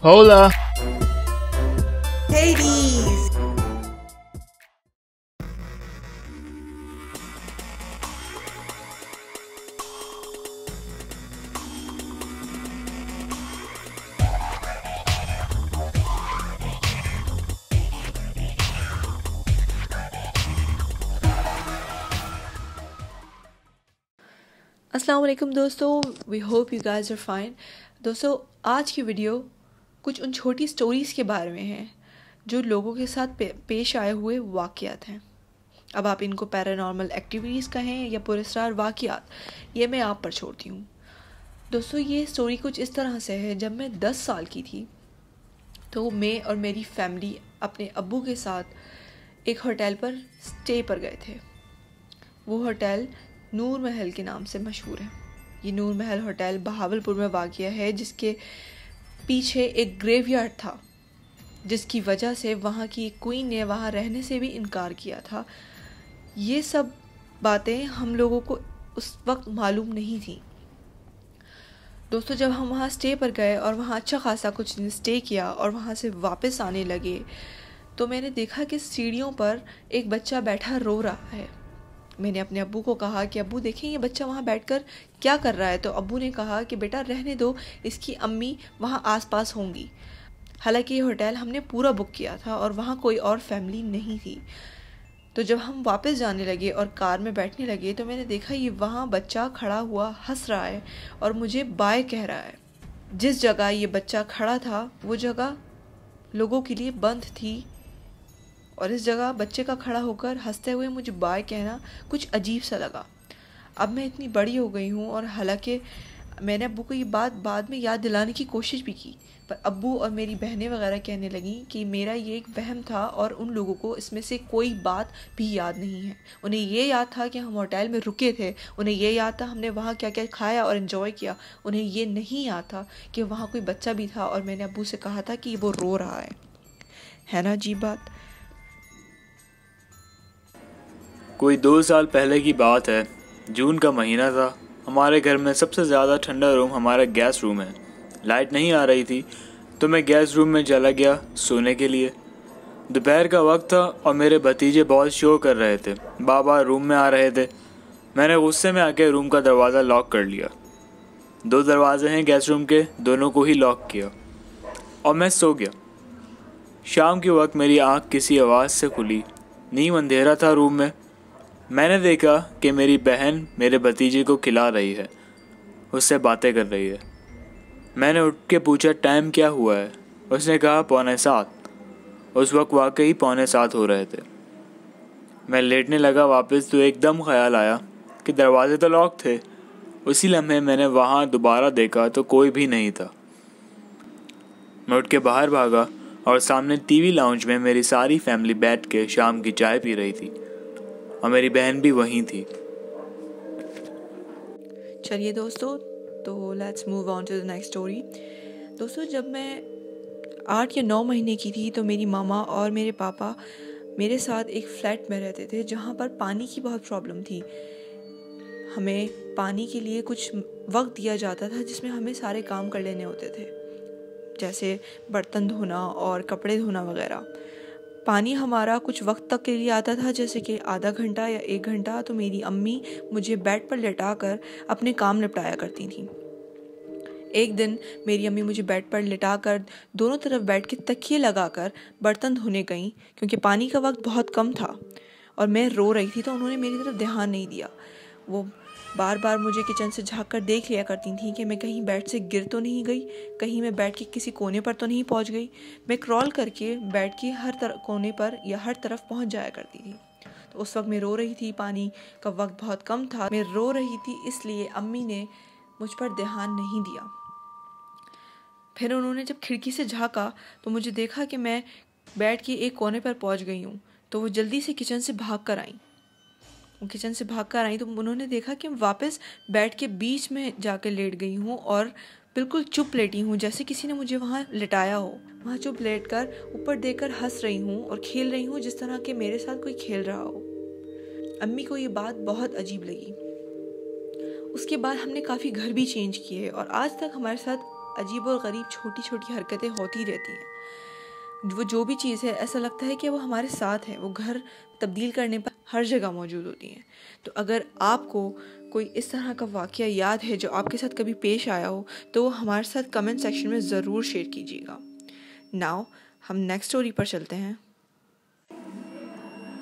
Hola! Hades! अस्सलाम वालेकुम दोस्तों, we hope you guys are fine. दोस्तों, आज की वीडियो कुछ उन छोटी स्टोरीज़ के बारे में है जो लोगों के साथ पेश आए हुए वाक़यात हैं। अब आप इनको पैरानॉर्मल एक्टिविटीज़ कहें या पुरस्कार वाक़यात, ये मैं आप पर छोड़ती हूँ। दोस्तों, ये स्टोरी कुछ इस तरह से है। जब मैं 10 साल की थी तो मैं और मेरी फैमिली अपने अब्बू के साथ एक होटल पर स्टे पर गए थे। वो होटल नूर महल के नाम से मशहूर है। ये नूर महल होटल बहावलपुर में वाक़या है, जिसके पीछे एक ग्रेवयार्ड था, जिसकी वजह से वहाँ की क्वीन ने वहाँ रहने से भी इनकार किया था। ये सब बातें हम लोगों को उस वक्त मालूम नहीं थी। दोस्तों, जब हम वहाँ स्टे पर गए और वहाँ अच्छा खासा कुछ दिन स्टे किया और वहाँ से वापस आने लगे, तो मैंने देखा कि सीढ़ियों पर एक बच्चा बैठा रो रहा है। मैंने अपने अब्बू को कहा कि अब्बू देखें, ये बच्चा वहाँ बैठकर क्या कर रहा है। तो अब्बू ने कहा कि बेटा रहने दो, इसकी अम्मी वहाँ आसपास होंगी। हालांकि ये होटल हमने पूरा बुक किया था और वहाँ कोई और फैमिली नहीं थी। तो जब हम वापस जाने लगे और कार में बैठने लगे तो मैंने देखा ये वहाँ बच्चा खड़ा हुआ हंस रहा है और मुझे बाय कह रहा है। जिस जगह ये बच्चा खड़ा था वो जगह लोगों के लिए बंद थी और इस जगह बच्चे का खड़ा होकर हंसते हुए मुझे बाय कहना कुछ अजीब सा लगा। अब मैं इतनी बड़ी हो गई हूँ और हालांकि मैंने अब्बू को ये बात बाद में याद दिलाने की कोशिश भी की, पर अब्बू और मेरी बहनें वगैरह कहने लगी कि मेरा ये एक वहम था और उन लोगों को इसमें से कोई बात भी याद नहीं है। उन्हें ये याद था कि हम होटल में रुके थे, उन्हें ये याद था हमने वहाँ क्या क्या खाया और इन्जॉय किया। उन्हें ये नहीं याद था कि वहाँ कोई बच्चा भी था और मैंने अब्बू से कहा था कि वो रो रहा है ना अजीब बात। कोई 2 साल पहले की बात है। जून का महीना था। हमारे घर में सबसे ज़्यादा ठंडा रूम हमारा गैस रूम है। लाइट नहीं आ रही थी तो मैं गैस रूम में चला गया सोने के लिए। दोपहर का वक्त था और मेरे भतीजे बहुत शोर कर रहे थे। बाबा रूम में आ रहे थे। मैंने गुस्से में आके रूम का दरवाज़ा लॉक कर लिया। 2 दरवाजे हैं गैस रूम के, दोनों को ही लॉक किया और मैं सो गया। शाम के वक्त मेरी आँख किसी आवाज़ से खुली। नीम अंधेरा था रूम में। मैंने देखा कि मेरी बहन मेरे भतीजे को खिला रही है, उससे बातें कर रही है। मैंने उठ के पूछा टाइम क्या हुआ है। उसने कहा 6:45। उस वक्त वाकई 6:45 हो रहे थे। मैं लेटने लगा वापस तो एकदम ख्याल आया कि दरवाजे तो लॉक थे। उसी लम्हे मैंने वहाँ दोबारा देखा तो कोई भी नहीं था। मैं उठ के बाहर भागा और सामने टीवी लाउंज में मेरी सारी फैमिली बैठ के शाम की चाय पी रही थी और मेरी बहन भी वहीं थी। चलिए दोस्तों, तो let's move on to the next story. दोस्तों, जब मैं 8 या 9 महीने की थी तो मेरी मामा और मेरे पापा मेरे साथ एक फ्लैट में रहते थे जहाँ पर पानी की बहुत प्रॉब्लम थी। हमें पानी के लिए कुछ वक्त दिया जाता था जिसमें हमें सारे काम कर लेने होते थे, जैसे बर्तन धोना और कपड़े धोना वगैरह। पानी हमारा कुछ वक्त तक के लिए आता था, जैसे कि आधा घंटा या 1 घंटा। तो मेरी अम्मी मुझे बेड पर लेटाकर अपने काम निपटाया करती थी। एक दिन मेरी अम्मी मुझे बेड पर लिटाकर दोनों तरफ बैठ के तकिए लगाकर बर्तन धोने गईं, क्योंकि पानी का वक्त बहुत कम था और मैं रो रही थी तो उन्होंने मेरी तरफ ध्यान नहीं दिया। वो बार बार मुझे किचन से झाँक कर देख लिया करती थी कि मैं कहीं बेड से गिर तो नहीं गई, कहीं मैं बेड के किसी कोने पर तो नहीं पहुंच गई। मैं क्रॉल करके बेड के हर कोने पर या हर तरफ पहुंच जाया करती थी। तो उस वक्त मैं रो रही थी, पानी का वक्त बहुत कम था, मैं रो रही थी, इसलिए अम्मी ने मुझ पर ध्यान नहीं दिया। फिर उन्होंने जब खिड़की से झाँका तो मुझे देखा कि मैं बेड के एक कोने पर पहुंच गई हूँ। तो वो जल्दी से किचन से भाग कर आई। तो उन्होंने देखा कि मैं वापस बेड के बीच में जाकर लेट गई हूँ और बिल्कुल चुप लेटी हूँ, जैसे किसी ने मुझे वहाँ लिटाया हो। वहाँ चुप लेट कर ऊपर देखकर हंस रही हूँ और खेल रही हूँ जिस तरह के मेरे साथ कोई खेल रहा हो। अम्मी को ये बात बहुत अजीब लगी। उसके बाद हमने काफ़ी घर भी चेंज किए और आज तक हमारे साथ अजीब और गरीब छोटी छोटी हरकतें होती रहती हैं। वो जो भी चीज़ है ऐसा लगता है कि वो हमारे साथ है, वो घर तब्दील करने पर हर जगह मौजूद होती हैं। तो अगर आपको कोई इस तरह का वाक़या याद है जो आपके साथ कभी पेश आया हो तो वो हमारे साथ कमेंट सेक्शन में ज़रूर शेयर कीजिएगा। नाउ हम नेक्स्ट स्टोरी पर चलते हैं।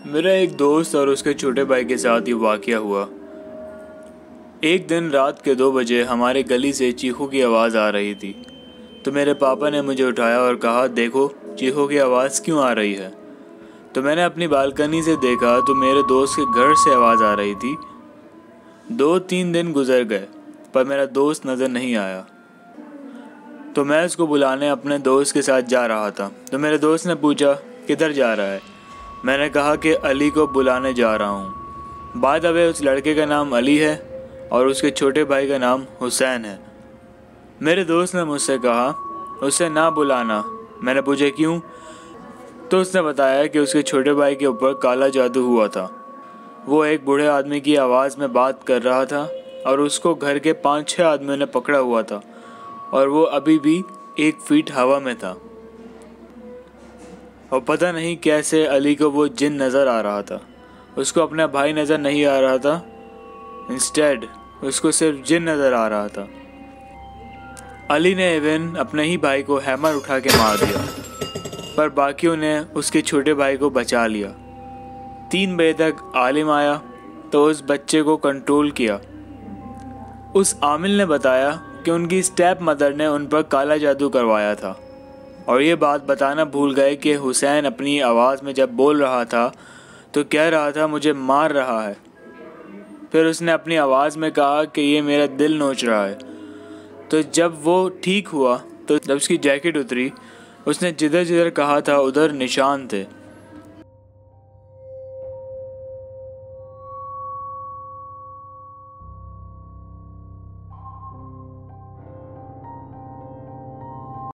मेरा एक दोस्त और उसके छोटे भाई के साथ ये वाक़या हुआ। एक दिन रात के 2 बजे हमारे गली से चीखों की आवाज़ आ रही थी, तो मेरे पापा ने मुझे उठाया और कहा, देखो चीखों की आवाज़ क्यों आ रही है। तो मैंने अपनी बालकनी से देखा तो मेरे दोस्त के घर से आवाज़ आ रही थी। 2-3 दिन गुजर गए पर मेरा दोस्त नज़र नहीं आया। तो मैं उसको बुलाने अपने दोस्त के साथ जा रहा था। तो मेरे दोस्त ने पूछा, किधर जा रहा है। मैंने कहा कि अली को बुलाने जा रहा हूँ। बाय द वे उस लड़के का नाम अली है और उसके छोटे भाई का नाम हुसैन है। मेरे दोस्त ने मुझसे कहा, उसे ना बुलाना। मैंने पूछा क्यों। तो उसने बताया कि उसके छोटे भाई के ऊपर काला जादू हुआ था। वो एक बूढ़े आदमी की आवाज़ में बात कर रहा था और उसको घर के 5-6 आदमियों ने पकड़ा हुआ था और वो अभी भी 1 फीट हवा में था। और पता नहीं कैसे अली को वो जिन नज़र आ रहा था। उसको अपना भाई नज़र नहीं आ रहा था, इंस्टेड उसको सिर्फ जिन नज़र आ रहा था। अली ने इवन अपने ही भाई को हैमर उठा के मार दिया, पर बाकियों ने उसके छोटे भाई को बचा लिया। 3 बजे तक आलिम आया तो उस बच्चे को कंट्रोल किया। उस आमिल ने बताया कि उनकी स्टेप मदर ने उन पर काला जादू करवाया था। और ये बात बताना भूल गए कि हुसैन अपनी आवाज़ में जब बोल रहा था तो कह रहा था, मुझे मार रहा है। फिर उसने अपनी आवाज़ में कहा कि ये मेरा दिल नोच रहा है। तो जब वो ठीक हुआ तो जब उसकी जैकेट उतरी, उसने जिधर जिधर कहा था उधर निशान थे।